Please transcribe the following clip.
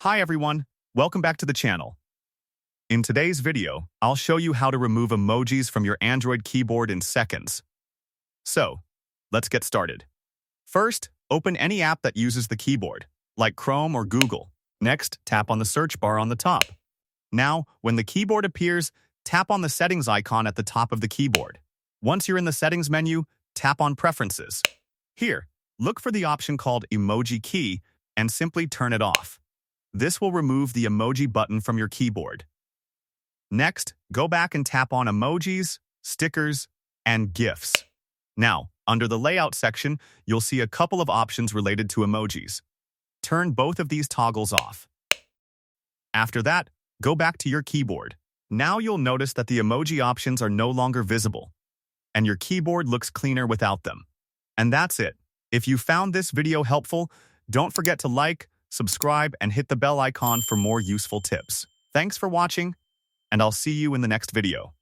Hi everyone, welcome back to the channel. In today's video, I'll show you how to remove emojis from your Android keyboard in seconds. So, let's get started. First, open any app that uses the keyboard, like Chrome or Google. Next, tap on the search bar on the top. Now, when the keyboard appears, tap on the settings icon at the top of the keyboard. Once you're in the settings menu, tap on Preferences. Here, look for the option called Emoji Key and simply turn it off. This will remove the emoji button from your keyboard. Next, go back and tap on Emojis, Stickers, and GIFs. Now, under the Layout section, you'll see a couple of options related to emojis. Turn both of these toggles off. After that, go back to your keyboard. Now you'll notice that the emoji options are no longer visible, and your keyboard looks cleaner without them. And that's it. If you found this video helpful, don't forget to like, subscribe, and hit the bell icon for more useful tips. Thanks for watching, and I'll see you in the next video.